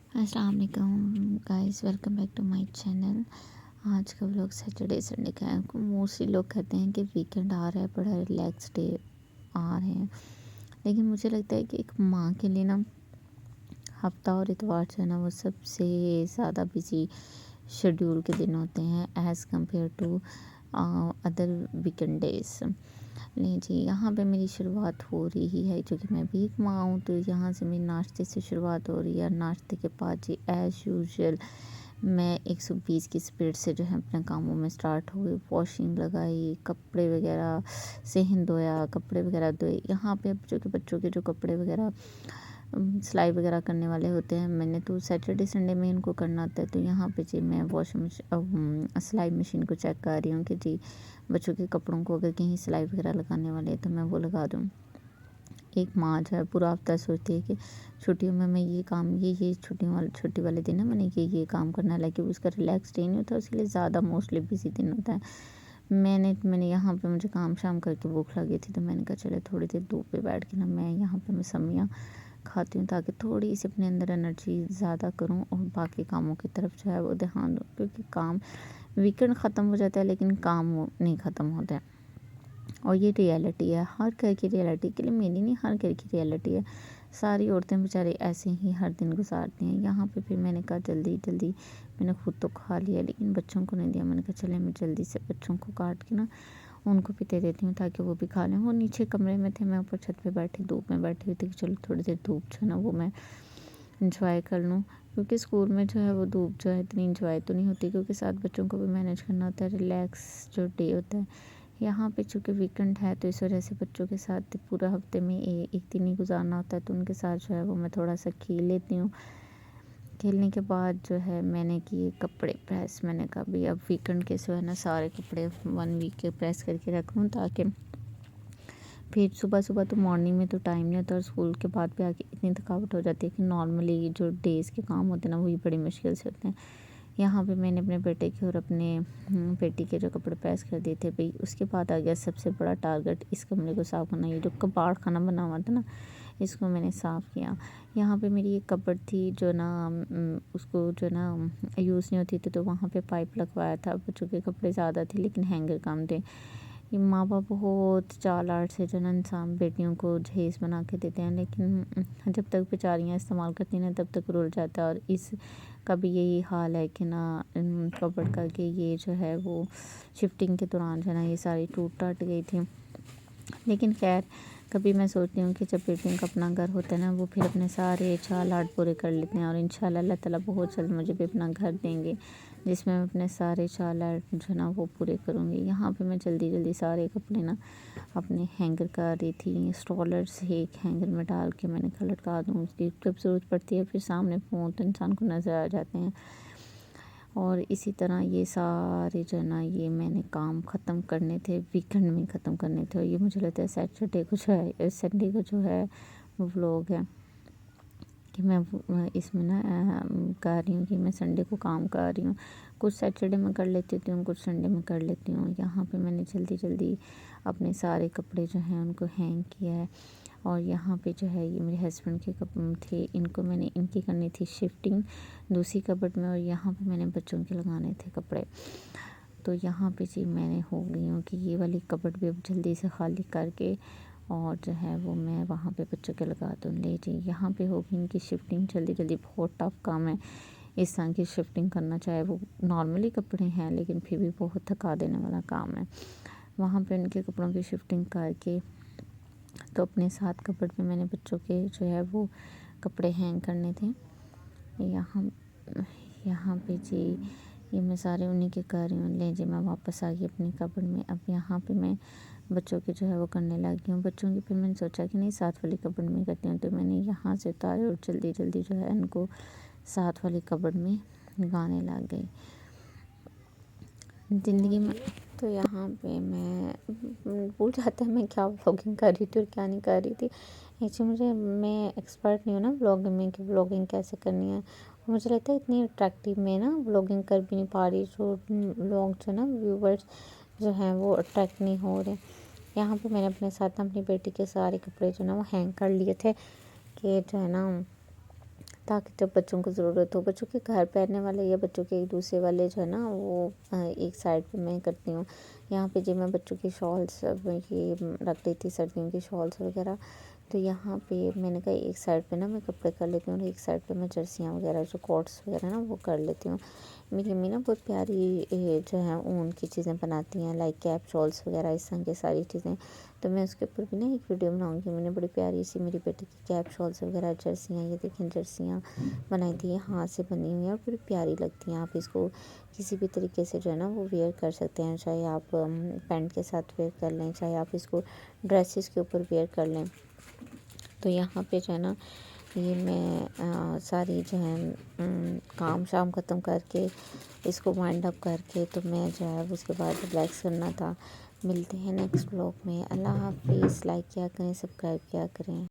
अस्सलाम वालेकुम guys, welcome back to my channel. आज का व्लॉग सैटरडे संडे का है। मोस्टली लोग कहते हैं कि वीकेंड आ रहा है, बड़ा रिलैक्स डे आ रहे हैं, लेकिन मुझे लगता है कि एक माँ के लिए ना हफ्ता और इतवार जो है ना वो सबसे ज़्यादा बिजी शेड्यूल के दिन होते हैं as compare to other weekend days. नहीं जी, यहाँ पे मेरी शुरुआत हो रही है, क्योंकि मैं भी एक माँ हूँ, तो यहाँ से मेरी नाश्ते से शुरुआत हो रही है। नाश्ते के बाद जी एज़ यूजुअल मैं 120 की स्पीड से जो है अपने कामों में स्टार्ट हो गई। वॉशिंग लगाई, कपड़े वगैरह सेहन धोया, कपड़े वगैरह धोए। यहाँ पे अब जो कि बच्चों के जो कपड़े वगैरह सिलाई वगैरह करने वाले होते हैं, मैंने तो सैटरडे संडे में इनको करना होता है। तो यहाँ पे जी मैं वॉशिंग मशीन सिलाई मशीन को चेक कर रही हूँ कि जी बच्चों के कपड़ों को अगर कहीं सिलाई वगैरह लगाने वाले हैं तो मैं वो लगा दूँ। एक माँ जो है पूरा हफ्ता सोचती है कि छुट्टियों में मैं ये काम ये छुट्टी वाले दिन है मैंने ये काम करना है, लेकिन उसका रिलैक्स डे नहीं होता, उसके लिए ज़्यादा मोस्टली बिजी दिन होता है। मैंने यहाँ पे मुझे काम शाम करके भूख लगी थी, तो मैंने कहा चले थोड़ी देर धूप पे बैठ के ना मैं यहाँ पे मौसमियाँ खाती हूँ, ताकि थोड़ी सी अपने अंदर एनर्जी ज़्यादा करूँ और बाकी कामों की तरफ जो है वो ध्यान दूँ। क्योंकि काम वीकेंड ख़त्म हो जाता है लेकिन काम वो नहीं ख़त्म होता है, और ये रियलिटी है हर घर की। रियलिटी के लिए मेरी नहीं, हर घर की रियलिटी है। सारी औरतें बेचारी ऐसे ही हर दिन गुजारती हैं। यहाँ पे फिर मैंने कहा जल्दी जल्दी मैंने खुद तो खा लिया लेकिन बच्चों को नहीं दिया। मैंने कहा चले मैं जल्दी से बच्चों को काट के ना उनको भी दे देती हूँ ताकि वो भी खा लें। वो नीचे कमरे में थे, मैं ऊपर छत पे बैठी धूप में बैठी हुई थी कि चलो थोड़ी देर धूप जो है ना वो मैं इंजॉय कर लूँ। क्योंकि स्कूल में जो है वो धूप जो है इतनी इंजॉय तो नहीं होती, क्योंकि साथ बच्चों को भी मैनेज करना होता है। रिलैक्स जो डे होता है यहाँ पे, चूँकि वीकेंड है तो इस वजह से बच्चों के साथ पूरा हफ्ते में एक दिन ही गुजारना होता है, तो उनके साथ जो है वो मैं थोड़ा सा खेल लेती हूँ। खेलने के बाद जो है मैंने किए कपड़े प्रेस। मैंने कहा भाई अब वीकेंड के जो है ना सारे कपड़े 1 वीक के प्रेस करके रख लूँ, ताकि फिर सुबह सुबह तो मॉर्निंग में तो टाइम नहीं होता, और स्कूल के बाद भी आके इतनी थकावट हो जाती है कि नॉर्मली जो डेज़ के काम होते हैं ना वही बड़ी मुश्किल से होते हैं। यहाँ पे मैंने अपने बेटे के और अपने बेटी के जो कपड़े प्रेस कर दिए थे भाई। उसके बाद आ गया सबसे बड़ा टारगेट, इस कमरे को साफ़ करना। ये जो कबाड़ खाना बना हुआ था ना, इसको मैंने साफ़ किया। यहाँ पे मेरी एक कबर्ड थी जो ना उसको जो ना यूज़ नहीं होती थी, तो वहाँ पे पाइप लगवाया था। बच्चों के कपड़े ज़्यादा थे लेकिन हैंगर कम थे। ये माँ बाप बहुत चाल आर्ट से जो ना इंसान बेटियों को दहेज बना के देते हैं, लेकिन जब तक बेचारियाँ इस्तेमाल करती हैं तब तक रुल जाता है। और इस का भी यही हाल है कि ना कबर्ड का, कि ये जो है वो शिफ्टिंग के दौरान जो है ना ये सारी टूट टाट गई थी। लेकिन खैर कभी मैं सोचती हूँ कि जब बेटियों का अपना घर होता है ना वो फिर अपने सारे चाल आर्ट पूरे कर लेते हैं, और इंशाल्लाह अल्लाह ताला बहुत जल्द मुझे भी अपना घर देंगे जिसमें मैं अपने सारे चाल आर्ट जो है ना वो पूरे करूँगी। यहाँ पे मैं जल्दी जल्दी सारे कपड़े ना अपने हैंगर कर रही थी। स्ट्रॉलर से एक हैंगर में डाल के मैंने कहा लटका दूँ, उसकी जब ज़रूरत पड़ती है फिर सामने फ़ोन तो इंसान को नज़र आ जाते हैं। और इसी तरह ये सारे जो है ना ये मैंने काम ख़त्म करने थे, वीकेंड में ख़त्म करने थे। और ये मुझे लगता है सैटरडे को जो है संडे को जो है वो व्लॉग है कि मैं इसमें ना कर रही हूँ कि मैं संडे को काम कर रही हूँ। कुछ सैटरडे में कर लेती हूँ, कुछ संडे में कर लेती हूँ। यहाँ पे मैंने जल्दी जल्दी अपने सारे कपड़े जो हैं उनको हैंग किया है। और यहाँ पे जो है ये मेरे हस्बैंड के कपड़े थे, इनकी करनी थी शिफ्टिंग दूसरी कबर्ड में, और यहाँ पे मैंने बच्चों के लगाने थे कपड़े। तो यहाँ पे जी मैंने हो गई हूँ कि ये वाली कबर्ड भी अब जल्दी से खाली करके और जो है वो मैं वहाँ पे बच्चों के लगा दूँ। ले जी यहाँ पे हो गई इनकी शिफ्टिंग जल्दी जल्दी। बहुत टफ काम है इस तरह की शिफ्टिंग करना, चाहे वो नॉर्मली कपड़े हैं लेकिन फिर भी बहुत थका देने वाला काम है। वहाँ पे इनके कपड़ों की शिफ्टिंग करके तो अपने साथ कपड़ पे मैंने बच्चों के जो है वो कपड़े हैंग करने थे। यहाँ यहाँ पे जी ये मैं सारे उन्हीं के कर रही हूँ। ले जी मैं वापस आ गई अपनी कपड़ में। अब यहाँ पे मैं बच्चों के जो है वो करने लगी हूँ। बच्चों की फिर मैंने सोचा कि नहीं साथ वाली कपड़ में करती हूँ, तो मैंने यहाँ से उतारे और जल्दी जल्दी जो है इनको साथ वाली कपड़ में लगाने लग गई। ज़िंदगी में तो यहाँ पे मैं भूल जाता है मैं क्या व्लॉगिंग कर रही थी और क्या नहीं कर रही थी। एक्चुअली मैं एक्सपर्ट नहीं हूँ ना व्लॉगिंग में कि व्लॉगिंग कैसे करनी है। मुझे लगता है इतनी अट्रैक्टिव मैं ना व्लॉगिंग कर भी नहीं पा रही, जो लोग जो ना व्यूवर्स जो हैं वो अट्रैक्ट नहीं हो रहे। यहाँ पे मैंने अपने साथ ना अपनी बेटी के सारे कपड़े जो ना वो हैंग कर लिए थे कि जो है ना ताकि जब बच्चों को ज़रूरत हो, बच्चों के घर पहनने वाले या बच्चों के एक दूसरे वाले जो है ना वो एक साइड पे मैं करती हूँ। यहाँ पे जो मैं बच्चों की शॉल्स ये रख दी थी, सर्दियों की शॉल्स वगैरह। तो यहाँ पे मैंने कहा एक साइड पे ना मैं कपड़े कर लेती हूँ और एक साइड पे मैं जर्सियाँ वगैरह जो कोट्स वगैरह ना वो कर लेती हूँ। मेरी अम्मी ना बहुत प्यारी जो है ऊन की चीज़ें बनाती हैं, लाइक कैप शॉल्स वगैरह इस तरह की सारी चीज़ें। तो मैं उसके ऊपर भी ना एक वीडियो बनाऊंगी। मैंने बड़ी प्यारी सी मेरी बेटी की कैप शॉल्स वगैरह जर्सियाँ, ये देखें जर्सियाँ बनाई थी, ये हाथ से बनी हुई हैं और बड़ी प्यारी लगती हैं। आप इसको किसी भी तरीके से जो है ना वो वेयर कर सकते हैं, चाहे आप पैंट के साथ वेयर कर लें, चाहे आप इसको ड्रेसेस के ऊपर वेयर कर लें। तो यहाँ पे जो है ना ये मैं सारी जो है काम शाम ख़त्म करके इसको वाइंड अप करके तो मैं जो है उसके बाद रिलैक्स करना था। मिलते हैं नेक्स्ट व्लॉग में। अल्लाह हाफिज़। लाइक किया करें, सब्सक्राइब किया करें।